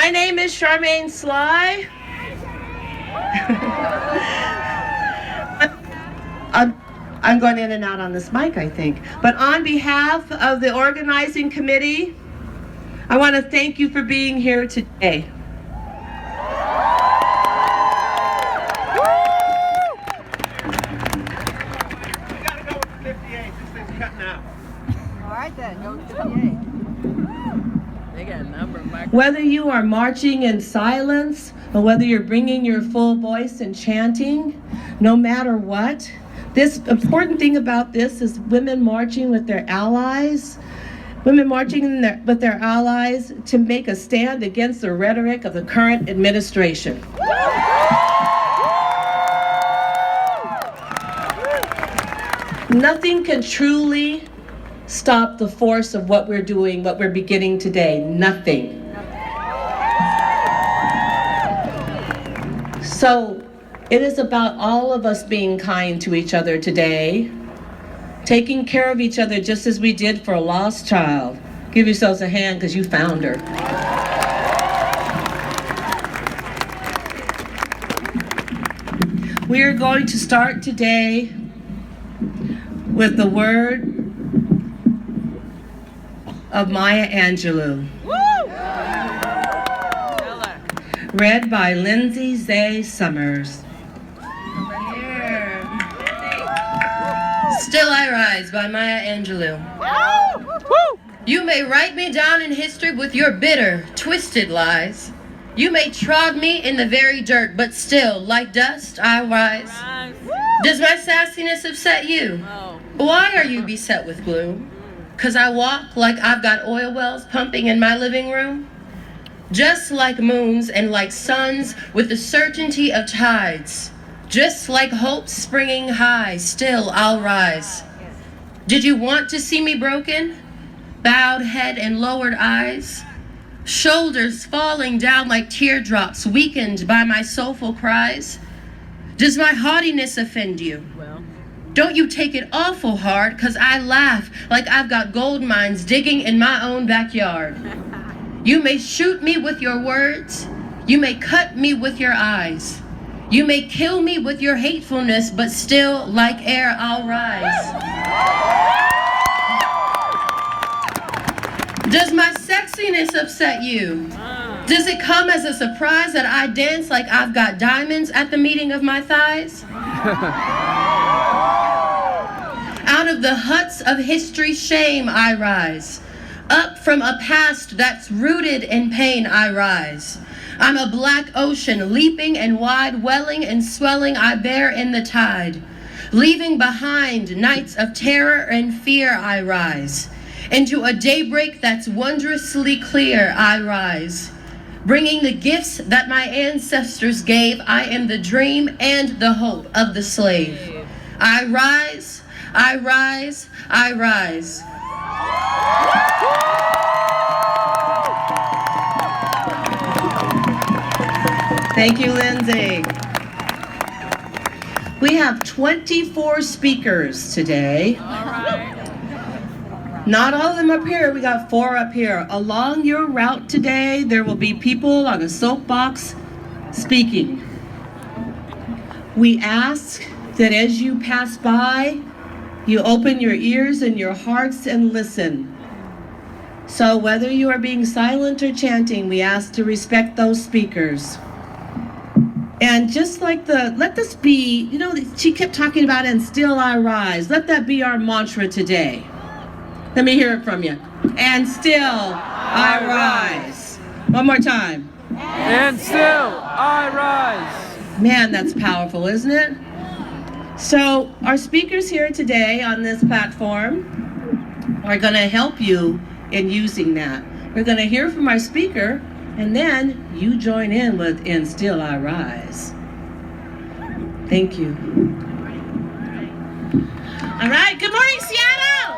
My name is Charmaine Sly. I'm going in and out on this mic, I think. But on behalf of the organizing committee, I want to thank you for being here today. Whether you are marching in silence or whether you're bringing your full voice and chanting, no matter what, this important thing about this is women marching with their allies, with their allies to make a stand against the rhetoric of the current administration. Nothing can truly stop the force of what we're doing, what we're beginning today. Nothing. So it is about all of us being kind to each other today, taking care of each other just as we did for a lost child. Give yourselves a hand because you found her. We are going to start today with the word of Maya Angelou. Read by Lindsay Zay Summers. Still I Rise by Maya Angelou. You may write me down in history with your bitter, twisted lies. You may trod me in the very dirt, but still, like dust, I rise. Does my sassiness upset you? Why are you beset with gloom? 'Cause I walk like I've got oil wells pumping in my living room? Just like moons and like suns with the certainty of tides, just like hope springing high, still I'll rise. Did you want to see me broken? Bowed head and lowered eyes? Shoulders falling down like teardrops, weakened by my soulful cries? Does my haughtiness offend you? Don't you take it awful hard, 'cause I laugh like I've got gold mines digging in my own backyard. You may shoot me with your words, you may cut me with your eyes, you may kill me with your hatefulness, but still, like air, I'll rise. Does my sexiness upset you? Does it come as a surprise that I dance like I've got diamonds at the meeting of my thighs? Out of the huts of history's shame I rise. Up from a past that's rooted in pain I rise. I'm a black ocean, leaping and wide, welling and swelling I bear in the tide. Leaving behind nights of terror and fear I rise. Into a daybreak that's wondrously clear I rise. Bringing the gifts that my ancestors gave, I am the dream and the hope of the slave. I rise, I rise, I rise. Thank you, Lindsay. We have 24 speakers today. Not all of them up here, we got 4 up here. Along your route today, there will be people on a soapbox speaking. We ask that as you pass by, you open your ears and your hearts and listen. So whether you are being silent or chanting, we ask to respect those speakers. And just like let this be, she kept talking about, and still I rise. Let that be our mantra today. Let me hear it from you. And still I rise. One more time. And still I rise. Man, that's powerful, isn't it? So our speakers here today on this platform are going to help you in using that. We're going to hear from our speaker, and then you join in with "And Still I Rise." Thank you. All right, good morning, Seattle.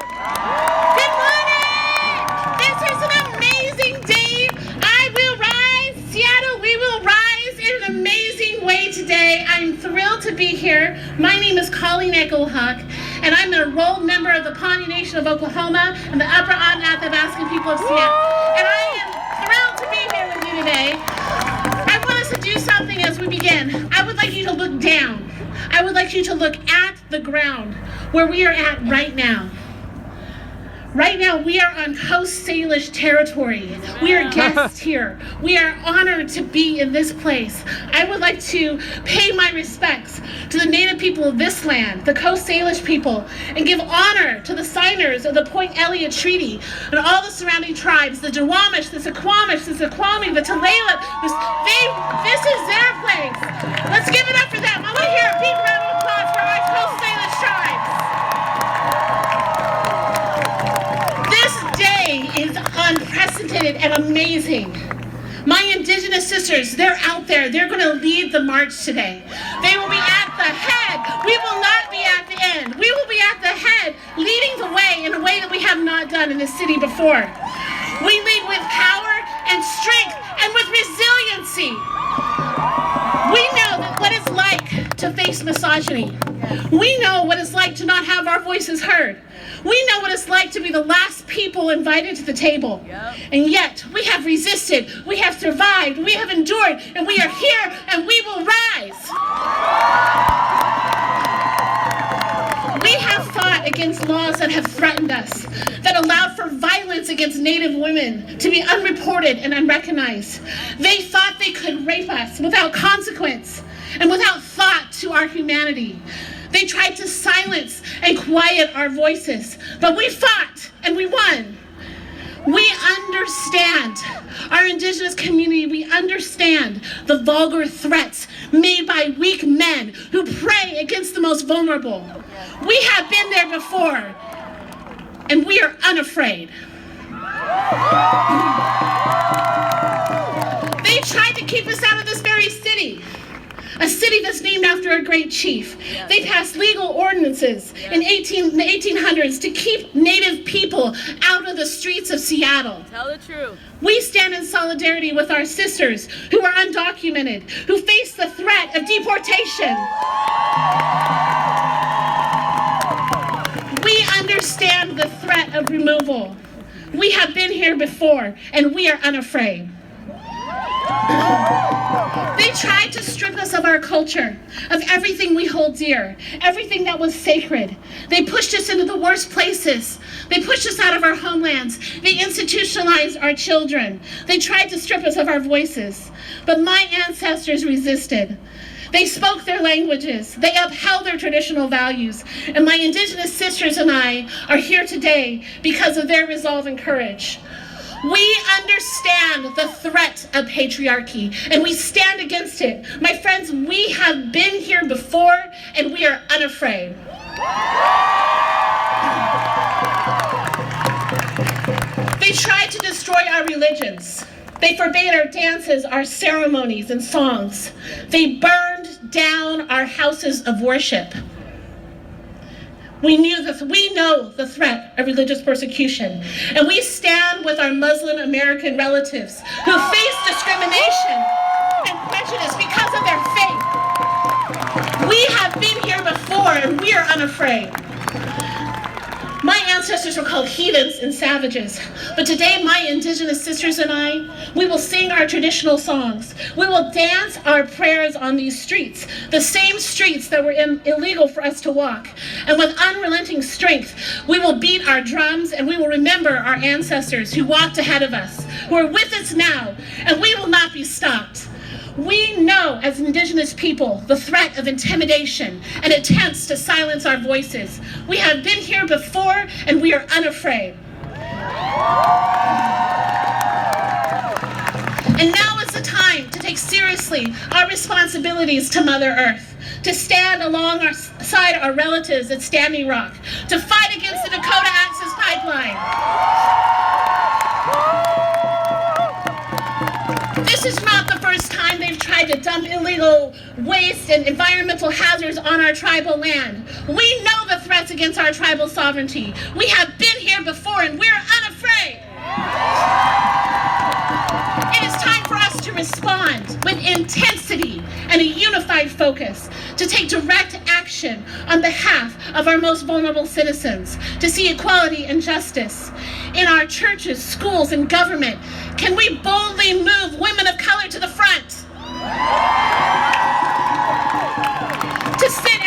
Good morning. This is an amazing day. I will rise. Seattle, we will rise in an amazing way today. I'm thrilled to be here. My name is Colleen Echohawk, and I'm an enrolled member of the Pawnee Nation of Oklahoma and the Upper Onondaga Athabascan people of Seattle. And I am thrilled to be here with you today. I would like you to look at the ground where we are at right now. Right now, we are on Coast Salish territory. We are guests here. We are honored to be in this place. I would like to pay my respects to the Native people of this land, the Coast Salish people, and give honor to the signers of the Point Elliott Treaty and all the surrounding tribes, the Duwamish, the Suquamish, the Suquamish, the Tulalip. This is their place. Let's give it up for them. I want to hear a big round of applause for our Coast Salish tribes. Is unprecedented and amazing. My Indigenous sisters, they're out there. They're going to lead the march today. They will be at the head. We will not be at the end. We will be at the head, leading the way in a way that we have not done in this city before. We lead with power and strength and with resiliency. We know what it's like to face misogyny. We know what it's like to not have our voices heard. We know what it's like to be the last people invited to the table. And yet, we have resisted, we have survived, we have endured, and we are here, and we will rise. We have fought against laws that have threatened us, that allowed for violence against Native women to be unreported and unrecognized. They thought they could rape us without consequence and without thought to our humanity. They tried to silence and quiet our voices, but we fought and we won. We understand, our Indigenous community, we understand the vulgar threats made by weak men who prey against the most vulnerable. We have been there before, and we are unafraid. They tried to keep us out of this very city. A city that's named after a great chief. They passed legal ordinances in the 1800s to keep Native people out of the streets of Seattle. Tell the truth. We stand in solidarity with our sisters who are undocumented, who face the threat of deportation. We understand the threat of removal. We have been here before, and we are unafraid. They tried to strip us of our culture, of everything we hold dear, everything that was sacred. They pushed us into the worst places. They pushed us out of our homelands. They institutionalized our children. They tried to strip us of our voices. But my ancestors resisted. They spoke their languages. They upheld their traditional values. And my Indigenous sisters and I are here today because of their resolve and courage. We understand the threat of patriarchy, and we stand against it. My friends, we have been here before, and we are unafraid. They tried to destroy our religions. They forbade our dances, our ceremonies, and songs. They burned down our houses of worship. We know the threat of religious persecution, and we stand with our Muslim American relatives who face discrimination and prejudice because of their faith. We have been here before, and we are unafraid. My ancestors were called heathens and savages, but today my Indigenous sisters and I, we will sing our traditional songs. We will dance our prayers on these streets, the same streets that were illegal for us to walk. And with unrelenting strength, we will beat our drums, and we will remember our ancestors who walked ahead of us, who are with us now, and we will not be stopped. We know as Indigenous people the threat of intimidation and attempts to silence our voices. We have been here before, and we are unafraid. And now is the time to take seriously our responsibilities to Mother Earth, to stand alongside our relatives at Standing Rock, to fight against the Dakota Access Pipeline. This is not the first time they've tried to dump illegal waste and environmental hazards on our tribal land. We know the threats against our tribal sovereignty. We have been here before, and we're unafraid. It is time for us to respond with intensity and a unified focus, to take direct action on behalf of our most vulnerable citizens, to see equality and justice in our churches, schools, and government. Can we boldly move women of color to the front? To sit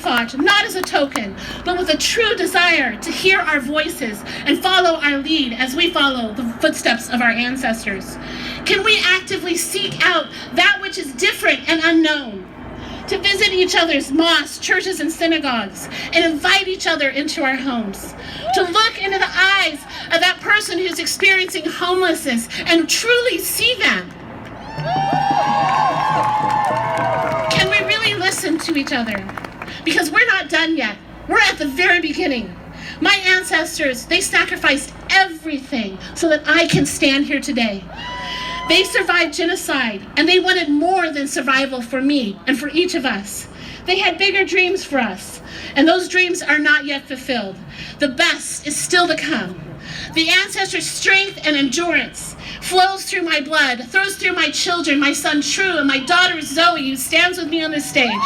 camouflage, not as a token, but with a true desire to hear our voices and follow our lead as we follow the footsteps of our ancestors? Can we actively seek out that which is different and unknown? To visit each other's mosques, churches, and synagogues, and invite each other into our homes. To look into the eyes of that person who's experiencing homelessness and truly see them. Can we really listen to each other? Because we're not done yet. We're at the very beginning. My ancestors, they sacrificed everything so that I can stand here today. They survived genocide, and they wanted more than survival for me and for each of us. They had bigger dreams for us, and those dreams are not yet fulfilled. The best is still to come. The ancestors' strength and endurance flows through my blood, flows through my children, my son True, and my daughter Zoe, who stands with me on this stage.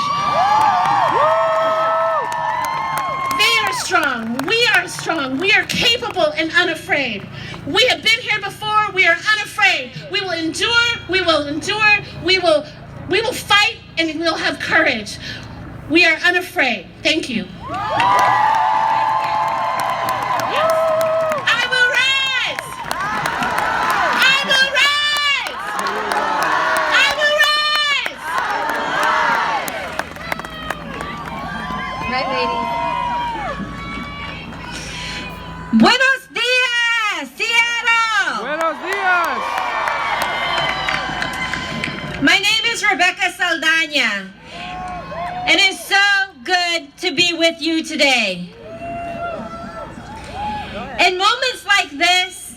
They are strong. We are strong. We are capable and unafraid. We have been here before. We are unafraid. We will endure. We will endure. We will fight, and we will have courage. We are unafraid. Thank you. I will rise. I will rise. I will rise. Right, ladies. Buenos dias, Seattle! Buenos dias! My name is Rebecca Saldana, and it's so good to be with you today. In moments like this,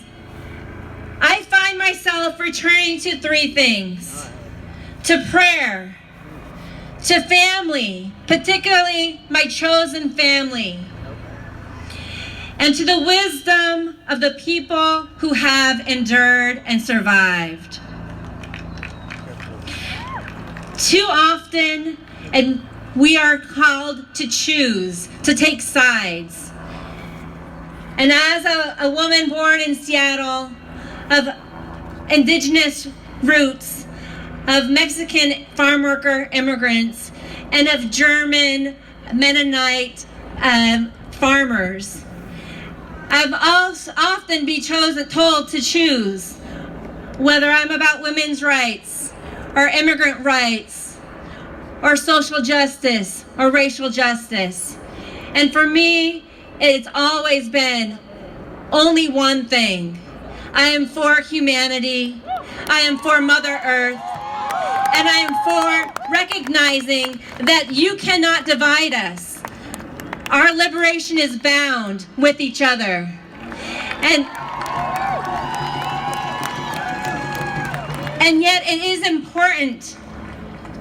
I find myself returning to three things: to prayer, to family, particularly my chosen family, and to the wisdom of the people who have endured and survived. Too often, and we are called to choose, to take sides. And as a woman born in Seattle, of indigenous roots, of Mexican farm worker immigrants, and of German Mennonite farmers, I've also often been told to choose whether I'm about women's rights or immigrant rights or social justice or racial justice. And for me, it's always been only one thing. I am for humanity. I am for Mother Earth. And I am for recognizing that you cannot divide us. Our liberation is bound with each other. And yet it is important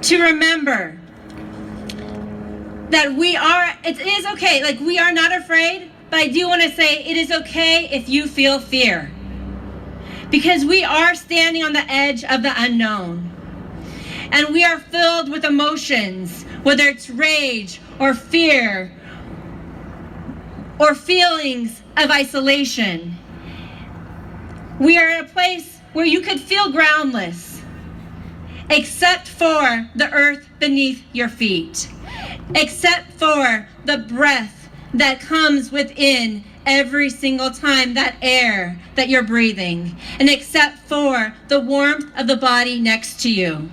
to remember that it is okay, like we are not afraid, but I do want to say it is okay if you feel fear. Because we are standing on the edge of the unknown. And we are filled with emotions, whether it's rage or fear, or feelings of isolation. We are in a place where you could feel groundless, except for the earth beneath your feet, except for the breath that comes within every single time, that air that you're breathing, and except for the warmth of the body next to you.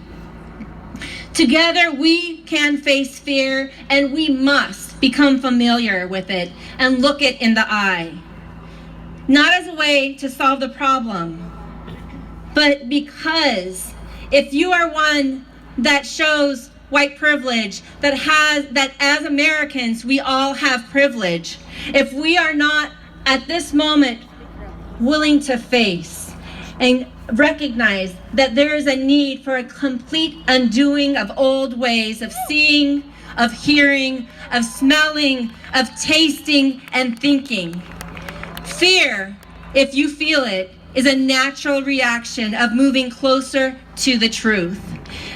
Together we can face fear, and we must become familiar with it and look it in the eye. Not as a way to solve the problem, but because if you are one that shows white privilege, that as Americans we all have privilege, if we are not at this moment willing to face and recognize that there is a need for a complete undoing of old ways of seeing, of hearing, of smelling, of tasting, and thinking. Fear, if you feel it, is a natural reaction of moving closer to the truth.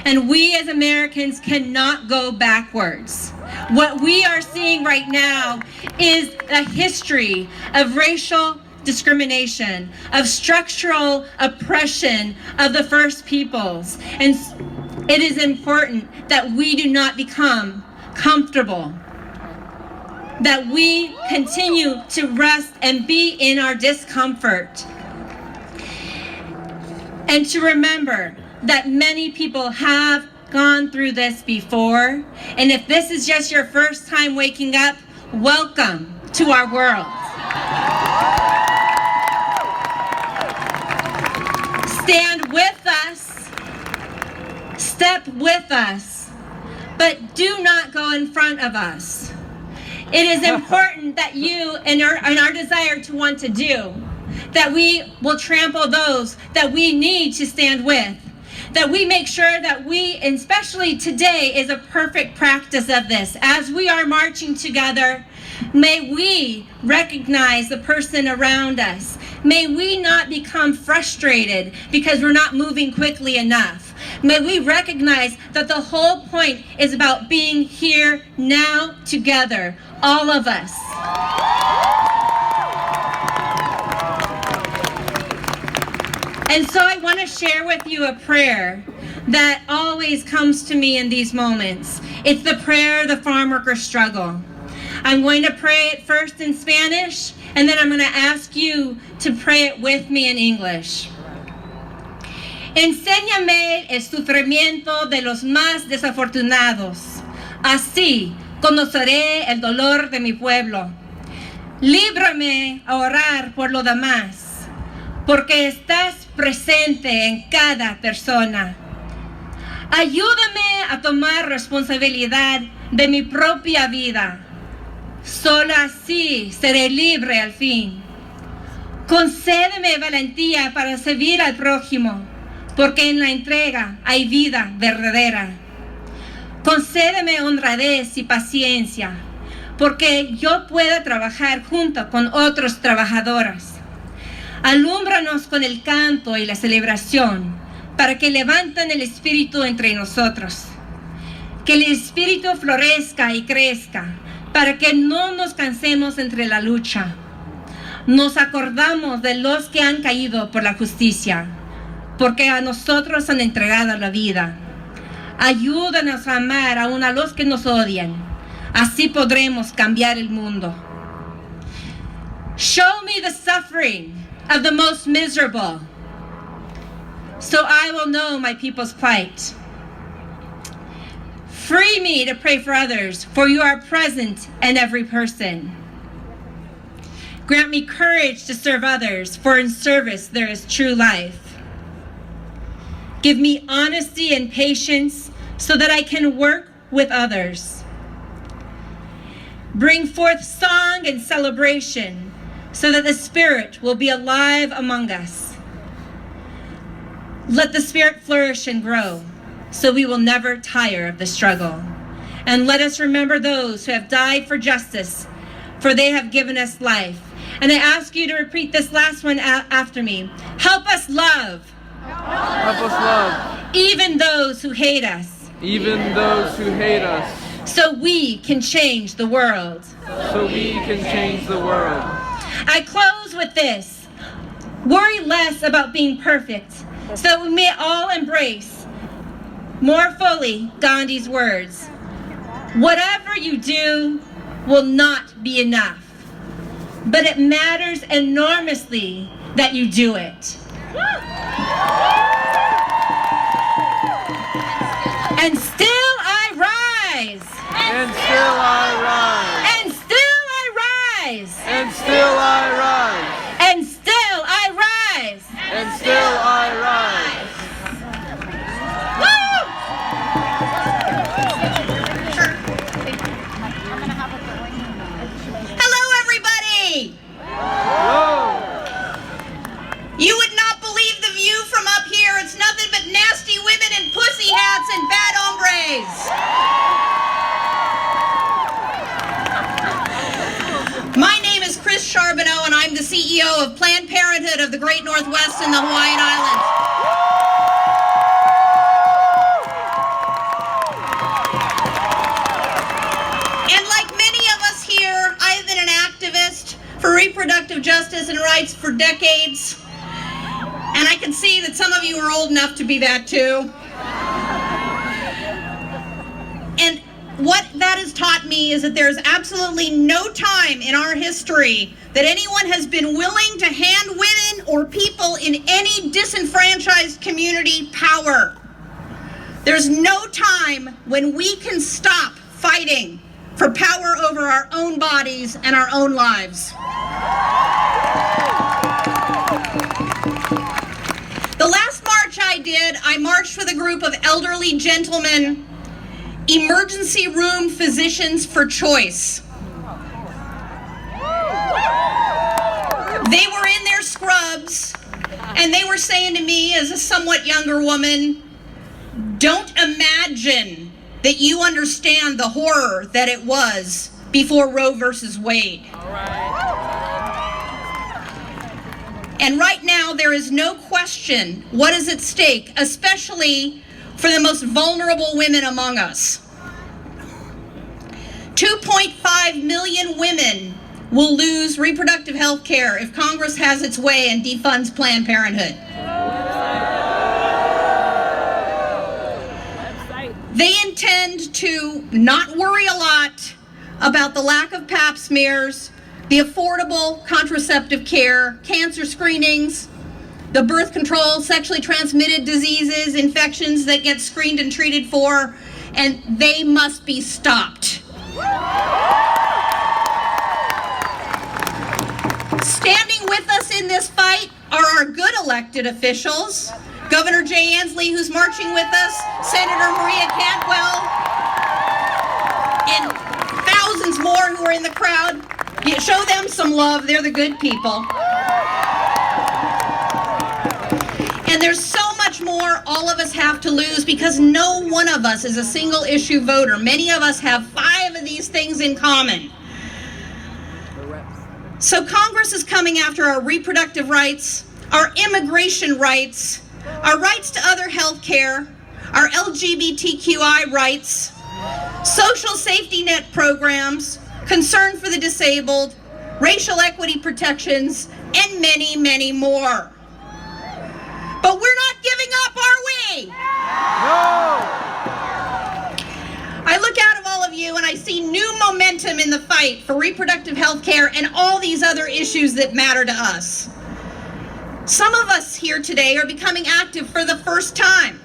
And we as Americans cannot go backwards. What we are seeing right now is a history of racial discrimination, of structural oppression of the First Peoples. And it is important that we do not become comfortable that we continue to rest and be in our discomfort. And to remember that many people have gone through this before. And if this is just your first time waking up, welcome to our world. Stand with us, step with us, but do not go in front of us. It is important that you, in our desire to want to do, that we will trample those that we need to stand with, that we make sure that we, especially today, is a perfect practice of this. As we are marching together, may we recognize the person around us. May we not become frustrated because we're not moving quickly enough. May we recognize that the whole point is about being here now together, all of us. And so I want to share with you a prayer that always comes to me in these moments. It's the prayer of the farm worker struggle. I'm going to pray it first in Spanish, and then I'm going to ask you to pray it with me in English. Enséñame el sufrimiento de los más desafortunados. Así conoceré el dolor de mi pueblo. Líbrame a orar por lo demás, porque estás presente en cada persona. Ayúdame a tomar responsabilidad de mi propia vida. Solo así seré libre al fin. Concédeme valentía para servir al prójimo, porque en la entrega hay vida verdadera. Concédeme honradez y paciencia, porque yo pueda trabajar junto con otros trabajadores. Alúmbranos con el canto y la celebración, para que levanten el espíritu entre nosotros. Que el espíritu florezca y crezca, para que no nos cansemos entre la lucha. Nos acordamos de los que han caído por la justicia, porque a nosotros han entregado la vida. Ayúdanos a amar aún a los que nos odian. Así podremos cambiar el mundo. Show me the suffering of the most miserable, so I will know my people's plight. Free me to pray for others, for you are present in every person. Grant me courage to serve others, for in service there is true life. Give me honesty and patience, so that I can work with others. Bring forth song and celebration, so that the Spirit will be alive among us. Let the Spirit flourish and grow, so we will never tire of the struggle. And let us remember those who have died for justice, for they have given us life. And I ask you to repeat this last one after me. Help us love. Help us love. Even those who hate us. Even those who hate us. So we can change the world. So we can change the world. I close with this. Worry less about being perfect, so that we may all embrace more fully Gandhi's words. Whatever you do will not be enough, but it matters enormously that you do it. And still I rise. And still I rise. And still I rise. And still I rise. And still I rise. And still I rise. Hello, everybody! Hello. You would not believe the view from up here. It's nothing but nasty women in pussy hats and bad hombres. My name is Chris Charbonneau, and I'm the CEO of Planned Parenthood of the Great Northwest and the Hawaiian Islands. And like many of us here, I've been an activist for reproductive justice and rights for decades. And I can see that some of you are old enough to be that too. And what that has taught me is that there's absolutely no time in our history that anyone has been willing to hand women or people in any disenfranchised community power. There's no time when we can stop fighting for power over our own bodies and our own lives. The last march I did, I marched with a group of elderly gentlemen, emergency room physicians for choice. They were in their scrubs, and they were saying to me as a somewhat younger woman, don't imagine that you understand the horror that it was before Roe versus Wade. And right now, there is no question what is at stake, especially for the most vulnerable women among us. 2.5 million women will lose reproductive health care if Congress has its way and defunds Planned Parenthood. They intend to not worry a lot about the lack of pap smears, the affordable contraceptive care, cancer screenings, the birth control, sexually transmitted diseases, infections that get screened and treated for, and they must be stopped. Standing with us in this fight are our good elected officials, Governor Jay Inslee, who's marching with us, Senator Maria Cantwell, and thousands more who are in the crowd. Show them some love, they're the good people. And there's so much more all of us have to lose because no one of us is a single issue voter. Many of us have 5 of these things in common. So Congress is coming after our reproductive rights, our immigration rights, our rights to other health care, our LGBTQI rights, social safety net programs, concern for the disabled, racial equity protections, and many, many more. But we're not giving up, are we? No! I look out at all of you and I see new momentum in the fight for reproductive health care and all these other issues that matter to us. Some of us here today are becoming active for the first time,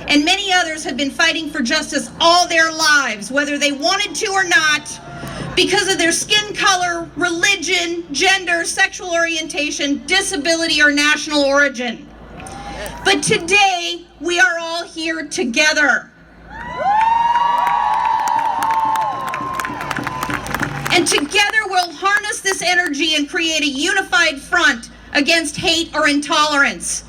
and many others have been fighting for justice all their lives, whether they wanted to or not, because of their skin color, religion, gender, sexual orientation, disability, or national origin. But today, we are all here together. And together we'll harness this energy and create a unified front against hate or intolerance.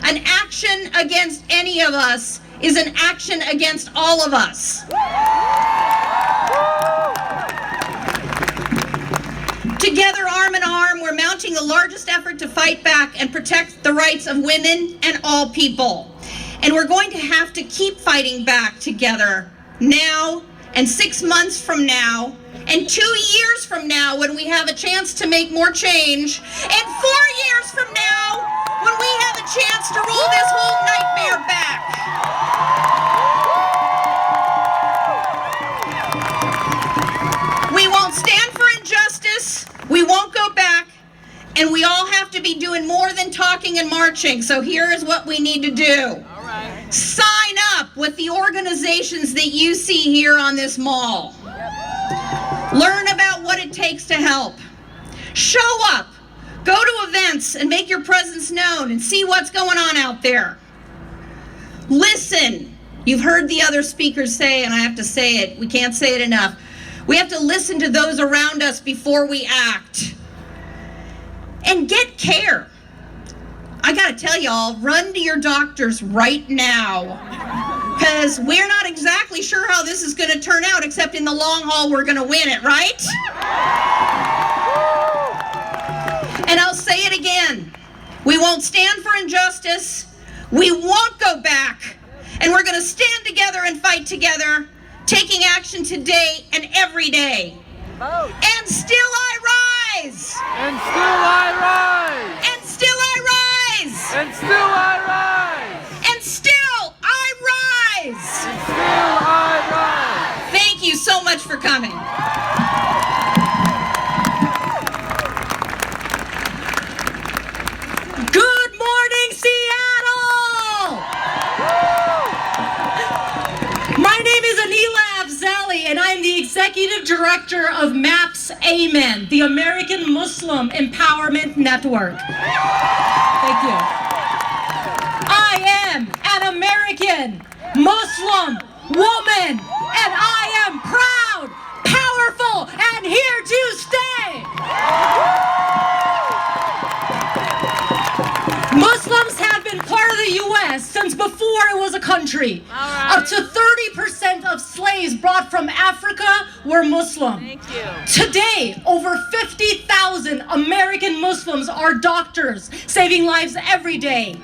An action against any of us is an action against all of us. Together, arm in arm, we're mounting the largest effort to fight back and protect the rights of women and all people. And we're going to have to keep fighting back together now and 6 months from now and 2 years from now when we have a chance to make more change, and 4 years from now when we have a chance to roll this whole nightmare back. We won't stand for injustice, we won't go back, and we all have to be doing more than talking and marching. So here is what we need to do. Sign up with the organizations that you see here on this mall. Learn about what it takes to help. Show up. Go to events and make your presence known and see what's going on out there. Listen. You've heard the other speakers say, and I have to say it, we can't say it enough. We have to listen to those around us before we act. And get care. I gotta tell y'all, run to your doctors right now, because we're not exactly sure how this is gonna turn out, except in the long haul we're gonna win it, right? And I'll say it again, we won't stand for injustice, we won't go back, and we're gonna stand together and fight together, taking action today and every day. And still I rise! And still I rise! And still I rise! And still I rise! And still I rise! And still I rise! Thank you. much for coming. Good morning, Seattle! My name is Anila Afzali, and I'm the Executive Director of MAPS Amen, the American Muslim Empowerment Network. Thank you. I am an American Muslim woman, and I am proud, powerful, and here to stay. Muslims have been part of the U.S. since before it was a country. Up to 30% of slaves brought from Africa were Muslim. Thank you. Today, over 50,000 American Muslims are doctors, saving lives every day.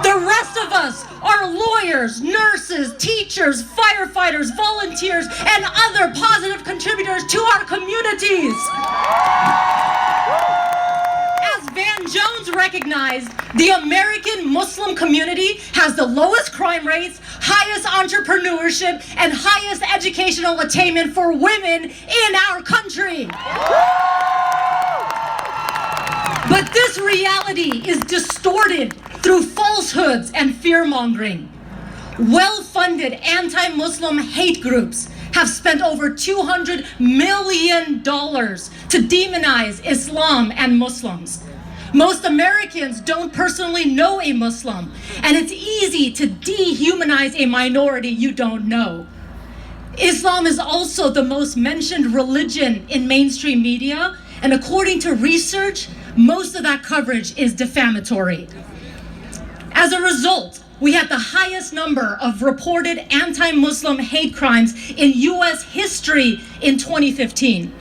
The rest of us are lawyers, nurses, teachers, firefighters, volunteers, and other positive contributors to our communities. As Van Jones recognized, the American Muslim community has the lowest crime rates, highest entrepreneurship, and highest educational attainment for women in our country. But this reality is distorted through falsehoods and fear-mongering. Well-funded anti-Muslim hate groups have spent over $200 million to demonize Islam and Muslims. Most Americans don't personally know a Muslim, and it's easy to dehumanize a minority you don't know. Islam is also the most mentioned religion in mainstream media, and according to research, most of that coverage is defamatory. As a result, we had the highest number of reported anti-Muslim hate crimes in U.S. history in 2015.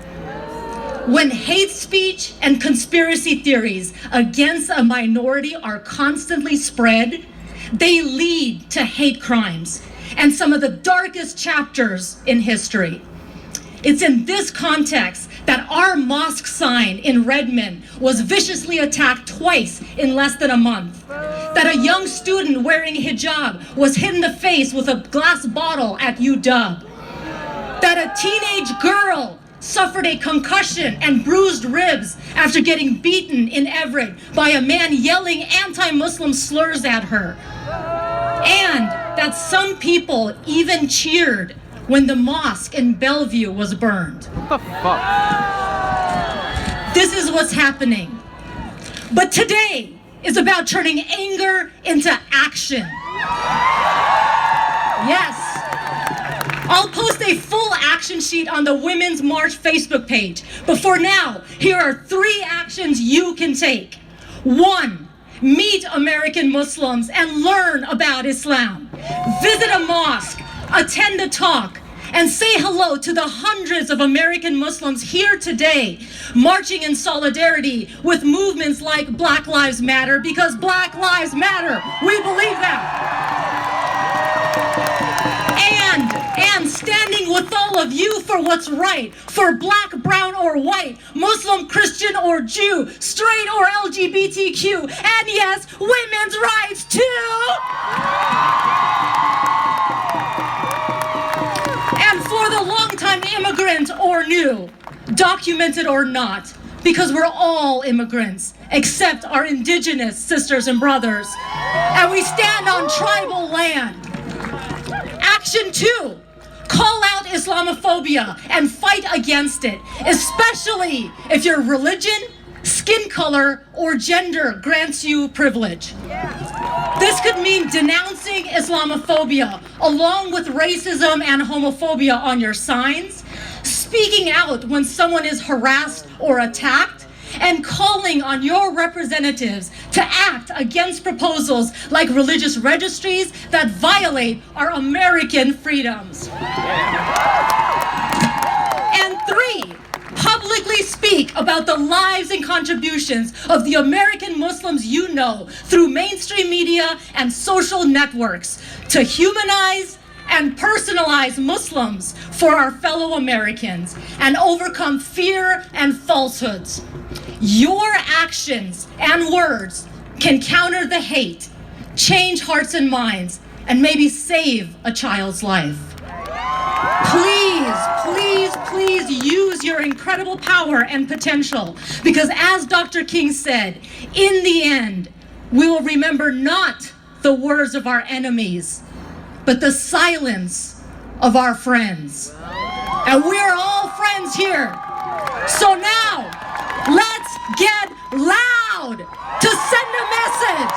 When hate speech and conspiracy theories against a minority are constantly spread, they lead to hate crimes and some of the darkest chapters in history. It's in this context that our mosque sign in Redmond was viciously attacked twice in less than a month. That a young student wearing hijab was hit in the face with a glass bottle at UW. That a teenage girl suffered a concussion and bruised ribs after getting beaten in Everett by a man yelling anti-Muslim slurs at her. And that some people even cheered when the mosque in Bellevue was burned. What the fuck? This is what's happening. But today is about turning anger into action. Yes. I'll post a full action sheet on the Women's March Facebook page. But for now, here are 3 actions you can take. 1, meet American Muslims and learn about Islam. Visit a mosque, attend a talk, and say hello to the hundreds of American Muslims here today, marching in solidarity with movements like Black Lives Matter, because Black Lives Matter. We believe that. And standing with all of you for what's right, for black, brown, or white, Muslim, Christian, or Jew, straight or LGBTQ, and yes, women's rights too. And for the longtime immigrant or new, documented or not, because we're all immigrants, except our indigenous sisters and brothers, and we stand on tribal land. Action 2, call out Islamophobia and fight against it, especially if your religion, skin color, or gender grants you privilege. This could mean denouncing Islamophobia along with racism and homophobia on your signs, speaking out when someone is harassed or attacked, and calling on your representatives to act against proposals like religious registries that violate our American freedoms. And 3, publicly speak about the lives and contributions of the American Muslims you know through mainstream media and social networks to humanize and personalize Muslims for our fellow Americans and overcome fear and falsehoods. Your actions and words can counter the hate, change hearts and minds, and maybe save a child's life. Please please use your incredible power and potential. Because as Dr. King said, in the end, we will remember not the words of our enemies, but the silence of our friends. And we're all friends here. So now, let's get loud to send a message,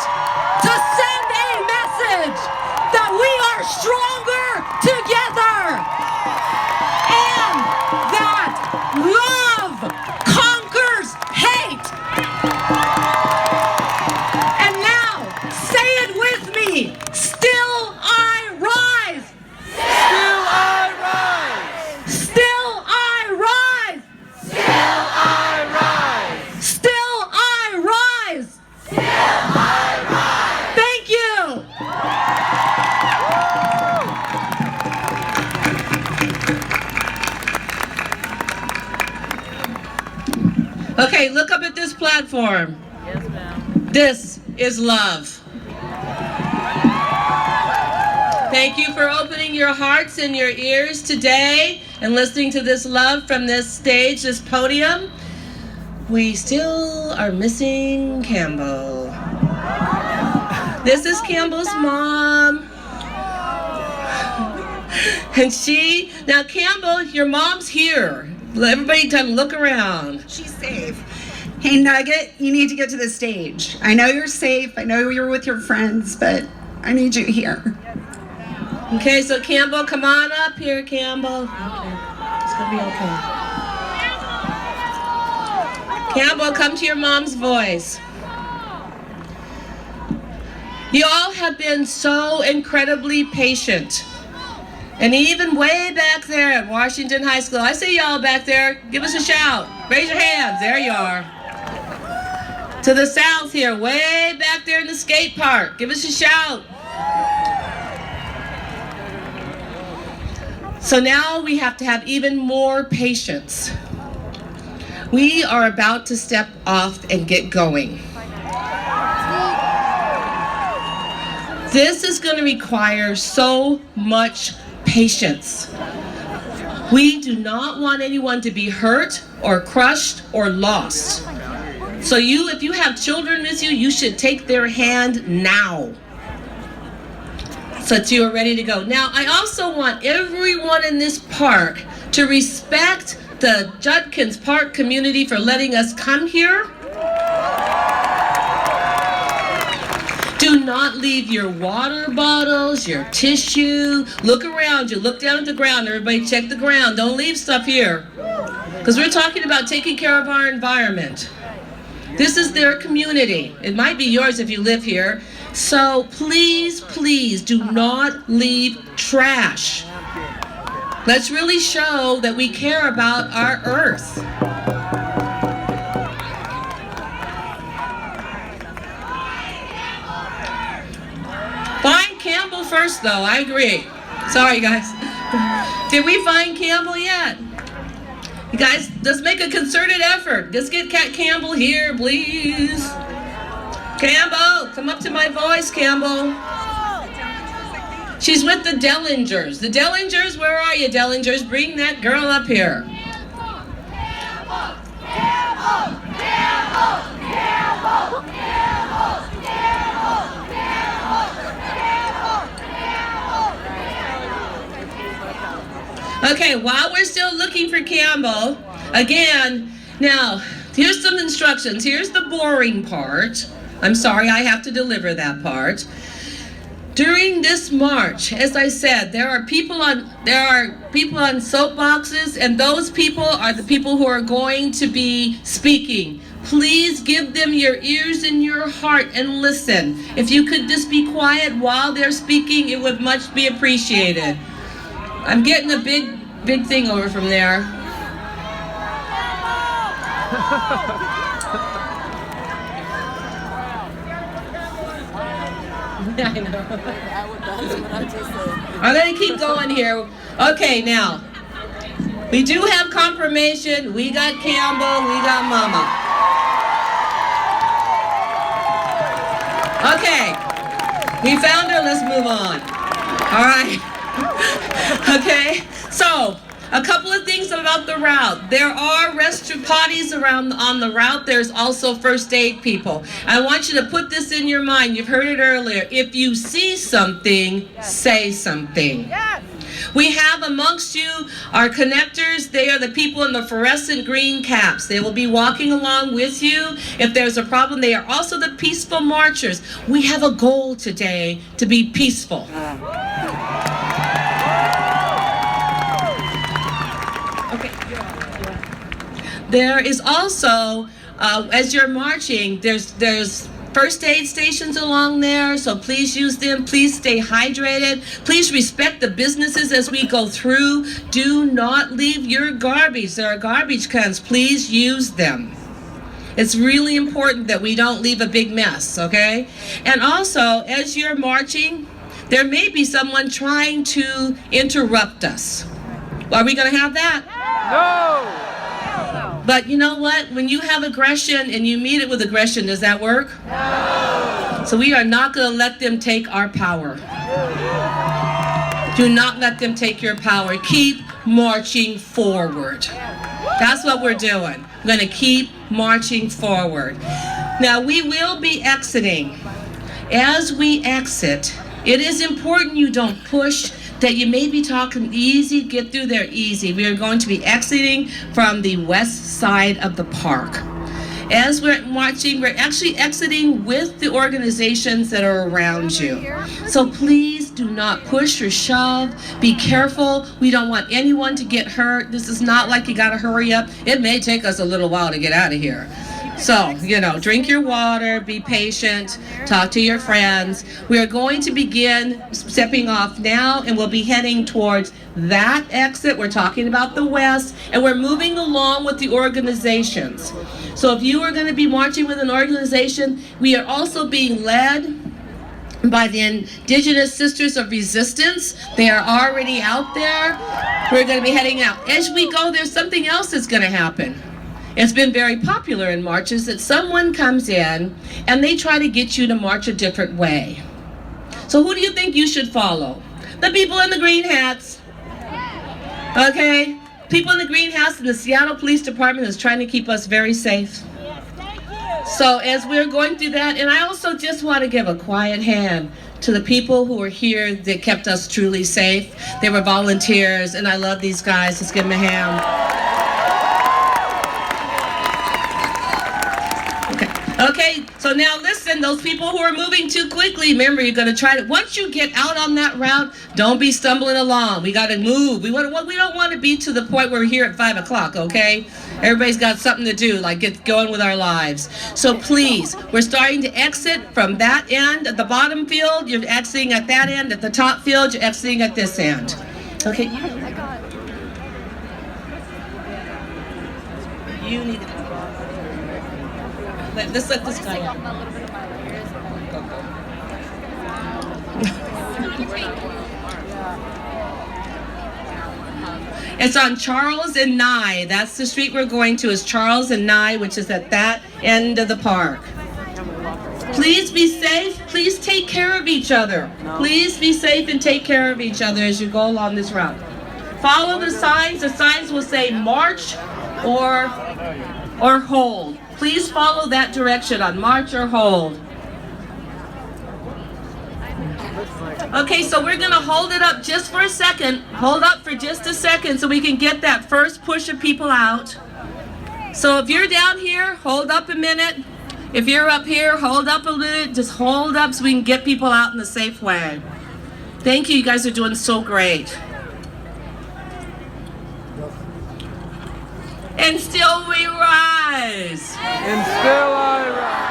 that we are stronger together, and that love conquers hate. And now, say it with me, still I rise. Still I rise. Still I rise. Still I rise. Still I rise. Thank you. Okay, look up at this platform. This is love. Thank you for opening your hearts and your ears today and listening to this love from this stage, this podium. We still are missing Campbell. This is Campbell's mom. And now Campbell, your mom's here. Everybody look around. She's safe. Hey, Nugget, you need to get to the stage. I know you're safe. I know you're with your friends, but I need you here. Okay, so Campbell, come on up here, Campbell. Okay. It's gonna be okay. Campbell, come to your mom's voice. You all have been so incredibly patient. And even way back there at Washington High School, I see y'all back there. Give us a shout. Raise your hands. There you are. To the south here, way back there in the skate park. Give us a shout. So now we have to have even more patience. We are about to step off and get going. This is going to require so much patience. We do not want anyone to be hurt or crushed or lost. So if you have children with you, you should take their hand now, so that you are ready to go. Now, I also want everyone in this park to respect the Judkins Park community for letting us come here. Do not leave your water bottles, your tissue. Look around you, look down at the ground. Everybody check the ground. Don't leave stuff here. Because we're talking about taking care of our environment. This is their community. It might be yours if you live here. So please, please do not leave trash. Let's really show that we care about our earth. Find Campbell first, though. I agree. Sorry, guys. Did we find Campbell yet? You guys, let's make a concerted effort. Let's get Cat Campbell here, please. Campbell, come up to my voice, Campbell. She's with the Dellingers. The Dellingers, where are you, Dellingers? Bring that girl up here. Okay, while we're still looking for Campbell, again, now, here's some instructions. Here's the boring part. I'm sorry, I have to deliver that part. During this march, as I said, there are people on soapboxes, and those people are the people who are going to be speaking. Please give them your ears and your heart and listen. If you could just be quiet while they're speaking, it would much be appreciated. I'm getting a big thing over from there. I know. I'm going to keep going here. Okay, now, we do have confirmation. We got Campbell, we got Mama. Okay, we found her, let's move on. All right. Okay, so A couple of things about the route. There are restroom potties around on the route. There's also first aid people. I want you to put this in your mind. You've heard it earlier. If you see something, say something. We have amongst you our connectors. They are the people in the fluorescent green caps. They will be walking along with you. If there's a problem, they are also the peaceful marchers. We have a goal today to be peaceful. Okay. There is also, as you're marching, there's first aid stations along there, so please use them. Please stay hydrated. Please respect the businesses as we go through. Do not leave your garbage. There are garbage cans. Please use them. It's really important that we don't leave a big mess, okay? And also, as you're marching, there may be someone trying to interrupt us. Are we going to have that? No! But you know what? When you have aggression and you meet it with aggression, does that work? No. So we are not going to let them take our power. Do not let them take your power. Keep marching forward. That's what we're doing. We're going to keep marching forward. Now we will be exiting. As we exit, it is important you don't push, that you may be talking easy, get through there easy. We are going to be exiting from the west side of the park. As we're marching, we're actually exiting with the organizations that are around you. So please do not push or shove. Be careful. We don't want anyone to get hurt. This is not like you gotta hurry up. It may take us a little while to get out of here. So, drink your water, be patient, talk to your friends. We are going to begin stepping off now, and we'll be heading towards that exit. We're talking about the west, and we're moving along with the organizations. So if you are going to be marching with an organization, we are also being led by the Indigenous Sisters of Resistance. They are already out there. We're going to be heading out. As we go, there's something else that's going to happen. It's been very popular in marches that someone comes in and they try to get you to march a different way. So who do you think you should follow? The people in the green hats. Okay? People in the green hats and the Seattle Police Department is trying to keep us very safe. So as we're going through that, and I also just want to give a quiet hand to the people who are here that kept us truly safe. They were volunteers, and I love these guys. Let's give them a hand. Okay, so now listen, those people who are moving too quickly, remember, you're going to try to, once you get out on that route, don't be stumbling along. We got to move. We don't want to be to the point where we're here at 5 o'clock, okay? Everybody's got something to do, like get going with our lives. So please, we're starting to exit from that end at the bottom field. You're exiting at that end. At the top field, you're exiting at this end. Okay? You need to... Let's let this guy out. It's on Charles and Nye. That's the street we're going to, is Charles and Nye, which is at that end of the park. Please be safe. Please take care of each other. Please be safe and take care of each other as you go along this route. Follow the signs. The signs will say march or hold. Please follow that direction on march or hold. Okay, so we're going to hold it up just for a second. Hold up for just a second so we can get that first push of people out. So if you're down here, hold up a minute. If you're up here, hold up a minute. Just hold up so we can get people out in a safe way. Thank you. You guys are doing so great. And still we rise. And still I rise.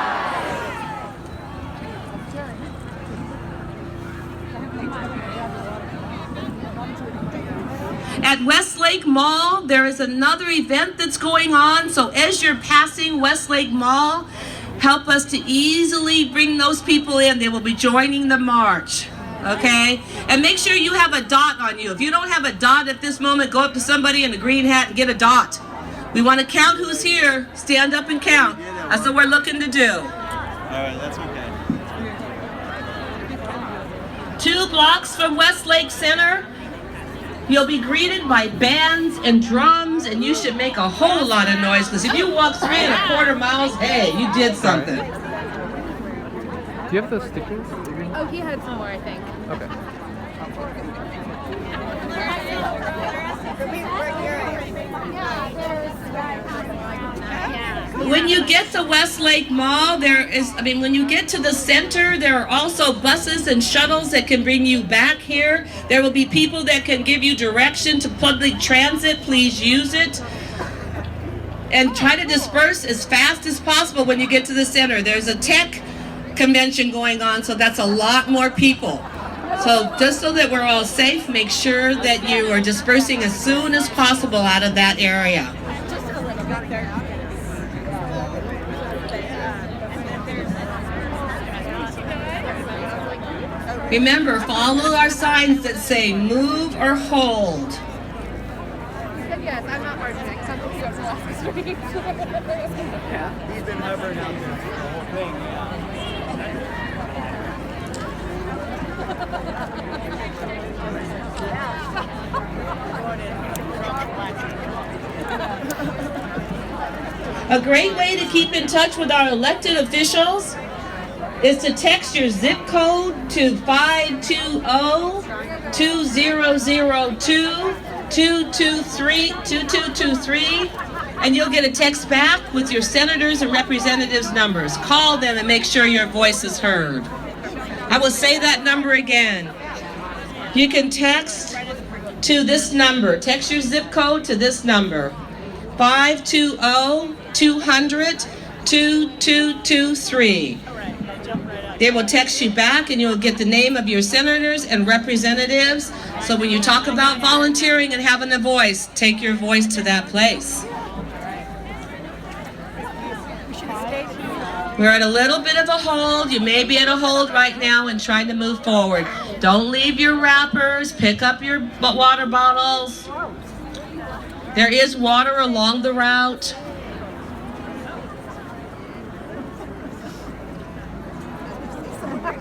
At Westlake Mall, there is another event that's going on. So as you're passing Westlake Mall, help us to easily bring those people in. They will be joining the march. Okay? And make sure you have a dot on you. If you don't have a dot at this moment, go up to somebody in a green hat and get a dot. We want to count who's here. Stand up and count. That's what we're looking to do. All right, that's okay. 2 blocks from Westlake Center. You'll be greeted by bands and drums, and you should make a whole lot of noise, because if you walk 3¼ miles, hey, you did something. Do you have those stickers? Oh, he had some more, I think. Okay. When you get to Westlake Mall, when you get to the center, there are also buses and shuttles that can bring you back here. There will be people that can give you direction to public transit. Please use it. And try to disperse as fast as possible when you get to the center. There's a tech convention going on, so that's a lot more people. So just so that we're all safe, make sure that you are dispersing as soon as possible out of that area. Remember, follow our signs that say move or hold. Yes, I'm not marching. Some of you have lost the street. He's been hovering out there the whole thing. A great way to keep in touch with our elected officials is to text your zip code to 520-2002-223, and you'll get a text back with your senators and representatives' numbers. Call them and make sure your voice is heard. I will say that number again. You can text to this number. Text your zip code to this number. 520-200-2223. They will text you back and you'll get the name of your senators and representatives. So when you talk about volunteering and having a voice, take your voice to that place. We're at a little bit of a hold. You may be at a hold right now and trying to move forward. Don't leave your wrappers. Pick up your water bottles. There is water along the route.